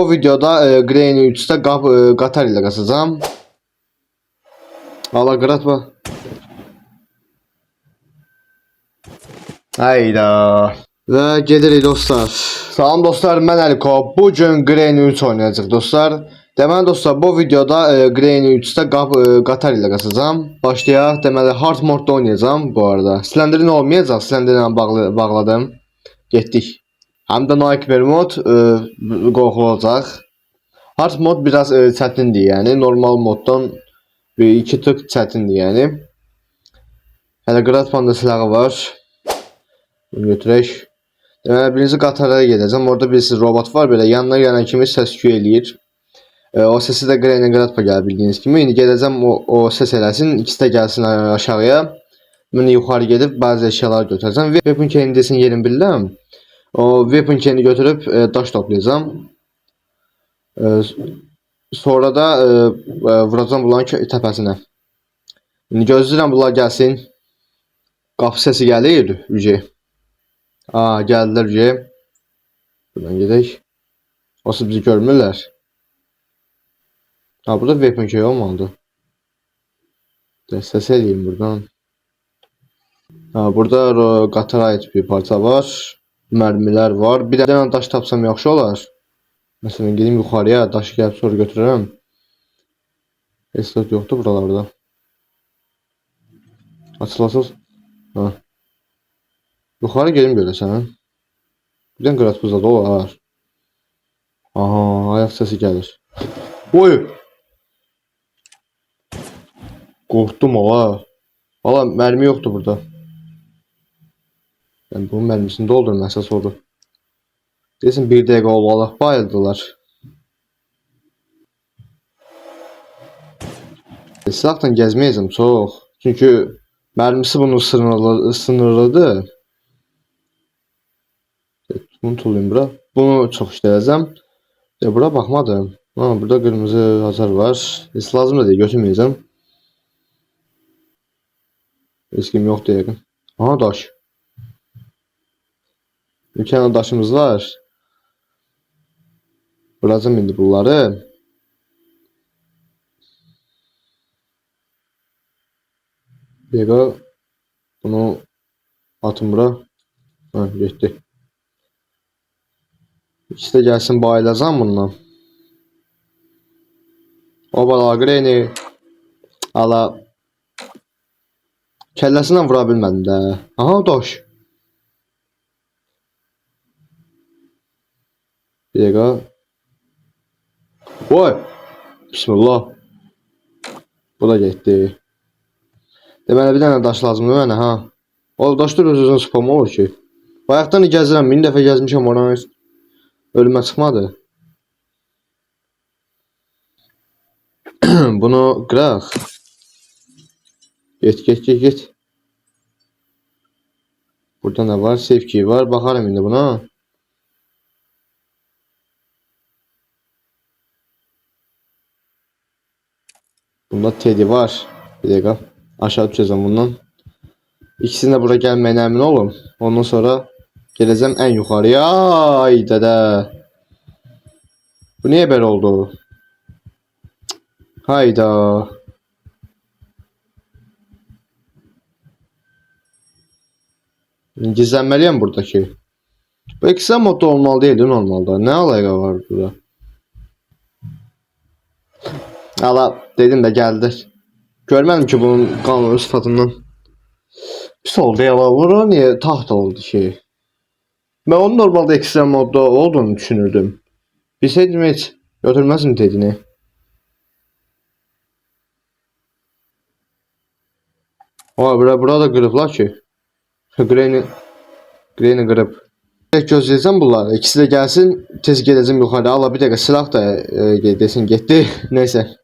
Bu videoda Grey'ni 3'te qatar ilə qaçacağım. Allah qıratma. Hayda. Və gedirik dostlar. Salam dostlar, mən Əliko. Bu gün Grey'ni 3 oynayacaq dostlar. Deməli dostlar, bu videoda Grey'ni 3'te qatar ilə qaçacağım. Başlayaq. Deməli hard modda oynayacağım bu arada. Slenderin olmayacaq. Slenderin bağladım. Getdik. Həm də Nightmare mod qorxulu olacaq. Hard mod biraz çətindir yəni. Normal moddan bir iki tık çətindir yəni. Hələ Gratpanda silahı var. Bunu götürək. Deməli birinci qatara gedəcəm. Orada bir robot var belə yanına gələn kimi səs-küy eləyir. O səsi də Grey'lə Gratpa gəlir bildiyiniz kimi. İndi gedəcəm o səs eləsin. İkisi də gəlsin aşağıya. Mən yuxarı gedib bəzi əşyalar götürəcəm. Weapon key'ini desin yerini bilirəm. O weapon key'ini götürüb daş toplayacağım. Sonra da vuracağım bunların təpəsinə. İndi gözləyirəm bunlar gəlsin. Qapı səsi gəlir Üce. Gəldilər Üce. Buradan gedək. Olsa bizi görmürlər. Burada weapon key olmalıdır. Səs eləyim buradan. Burada qatara ait bir parça var. Mərmilər var. Bir dənə daş tapsam yaxşı olar. Məsələn gedim yuxarıya daşı gəlib sonra götürürəm. Estot yoxdur buralarda. Açılasız. Yuxarı gedim görəsən. Birdən Gratpuzda da olar. Ayaq səsi gəlir. Oy! Qorxdum ola. Valla mərmi yoxdur burada. Yəni bunun mərmisini doldurun əsas oldu. Desin bir dəqiqə olmalı. Bayıldılar. Silahdan gəzməyəcəm çox. Çünki mərmisi bunu sınırlıdır. Bunu tulayım bura. Bunu çox işləyəcəm. Bura baxmadım. Burada qırmızı hasar var. Heç lazım da deyil, götürməyəcəm. Riskim yoxdur yəqin. Daş. Bir tane daşımız var. Vuracağım indi bunları. Bir bunu atım bura. Getdi. İkisi də gəlsin bayılacağım bundan. O bala Grey'ni ala kəlləsindən vura bilmədim də. Daş. Bir dəqiqə. Oy! Bismillah. Bu da getdi. Deməli bir dənə daş lazımdır mənə, O daşdır öz-özünə spam olur ki. Bayaqdan gəzirəm, 1000 dəfə gəzmişəm oranı. Ölümə çıxmadı. Bunu qıraq. Get. Burada nə var? Save key var. Baxarım indi buna. Bunda Teddy var. Bir dəqiqə. Aşağı düşəcəm bundan. İkisinin də bura gəlməyinə əmin olun. Ondan sonra gələcəm ən yuxarıya. Ay dədə. Bu niyə belə oldu? Hayda. Gizlənməliyəm buradakı. Bu ekstrem modda olmalı deyildi normalda. Nə alayqa var burada? Ala dedim də gəldi. Görmədim ki bunun qanunu sıfatından. Pis oldu ya valla. Niye taht oldu ki? Ben onun normalde ekstrem modda olduğunu düşünürdüm. Bilseydim hiç götürmezdim dediğini. Burada qırıblar ki. Grey'ni qırıb. Gözləyəcəm bunları. İkisi də gəlsin. Tez gedəcəm yuxarı. Allah bir dəqiqə silah da desin getdi. Neyse.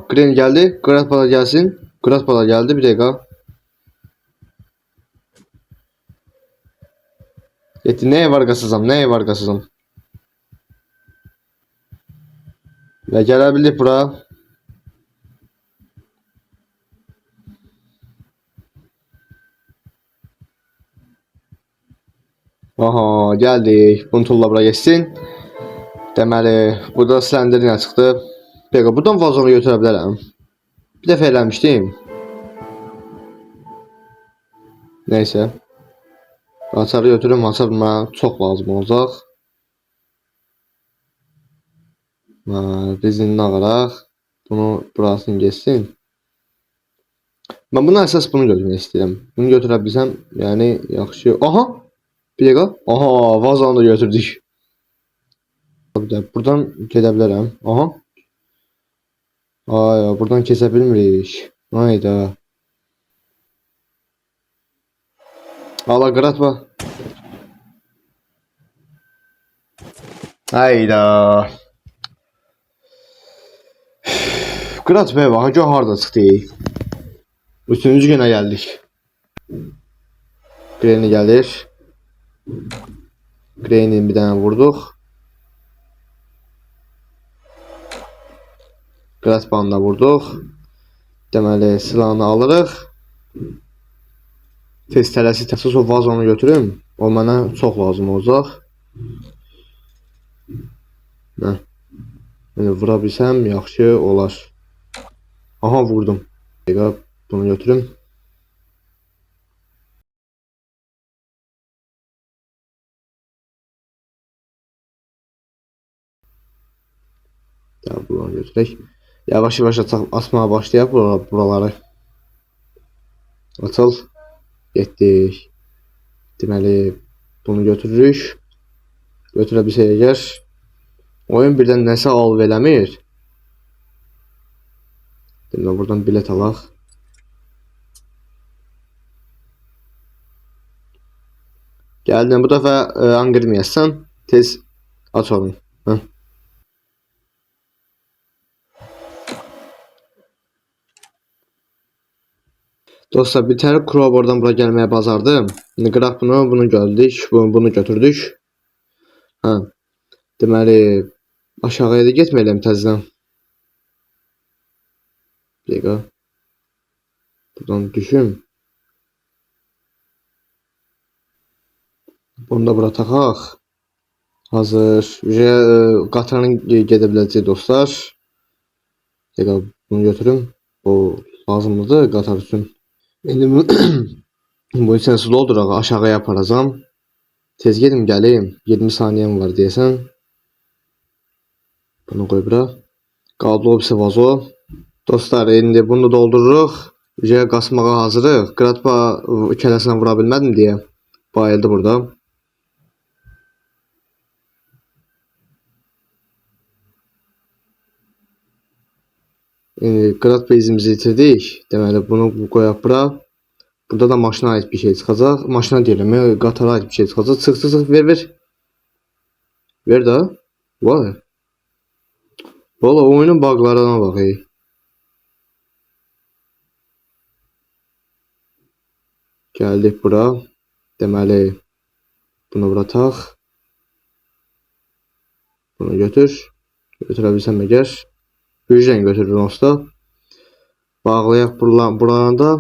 Grey'ni gəldi. Gratpa da gəlsin. Gratpa da gəldi. Bir dəqiqə. Getdi. Nəyə var qasacam? Və gələ bildik bura. Geldik. Bunu tulla bura geçsin. Deməli, burada Slenderina çıxdı. Peki, buradan vazonu götürə bilərəm. Bir dəfə eləmişdim. Neyse. Açarı götürüm, açar mənə çox lazım olacaq. Rezinini ağaraq bunu burasını geçsin. Mən buna əsas bunu götürmək istəyirəm. Bunu götürə bilsəm, yəni yaxşı. Aha! Bir dəqiqə. Aha, vazonu da götürdük. Buradan gedə bilərəm. Aha. Ay, buradan keçə bilmirik. Hayda. Allah qıratma. Hayda. Qırat be, bax, gör harda çıxdıq. Üçüncü günə gəldik. Granny gəlir. Granny'ni bir dənə vurduq. Qırat bandına vurduq. Deməli, silahını alırıq. Tez tələsi təxsus o vazonu götürüm. O mənə çox lazım olacaq. Vura bilsəm yaxşı olar. Aha, vurdum. Bunu götürüm. Bunları götürək. Yavaş-yavaş açmağa başlayaq buraları. Açıl. Getdik. Deməli, bunu götürürük. Götürə bilsək əgər. Oyun birdən nəsə alv eləmir. Deməli, buradan bilet alaq. Gəldin, bu dəfə angirməyəsən. Tez aç onu. Dostlar, bir tane crowbardan bura gəlməyə bacardım. İndi qıraq bunu gördük, bunu götürdük. Deməli, aşağıya da getməyələm təzədən. Bir dəqiqə. Buradan düşüm. Bunu da bura taxaq. Hazır. Qatarın gedə biləcək dostlar. Bir dəqiqə, bunu götürüm. Bu lazımlıdır qatar üçün. İndi bu içərisində dolduraq, aşağıya aparacam. Tez gedim gəleyim. 20 saniyəm var deyəsən. Bunu qoy bura. Qaldı o birisi vazo. Dostlar, indi bunu doldururuq. Qasmağa hazırıq. Qıratba kələsinə vura bilmədim deyə bayıldı burada. Qıratba izimizi itirdik. Deməli, bunu qoyaq bura. Burada da maşına ait bir şey çıxacaq. Maşına deyirəm, qatara ait bir şey çıxacaq. Çıx, ver. Ver də. Vay. Valla oyunun buglarına bax. Gəldik bura. Deməli, bunu bura tax. Bunu götür. Götürə bilsəm əgər. Hücrəni götürürüm usta. Bağlayaq buralarını da.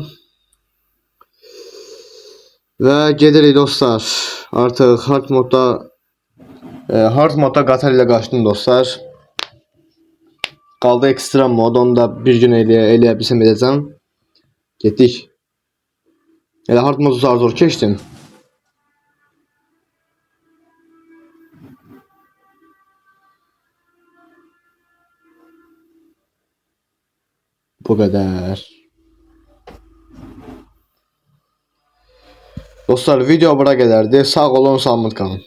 Və gedirik dostlar. Artıq hard modda qatar ilə qaçdım dostlar. Qaldı ekstra mod, onu da bir gün eləyə bilsəm edəcəm. Getdik. Elə hard modu zor keçdim. Bu qədər. Dostlar, video bura qədərdir. Sağ olun, salamat qalın.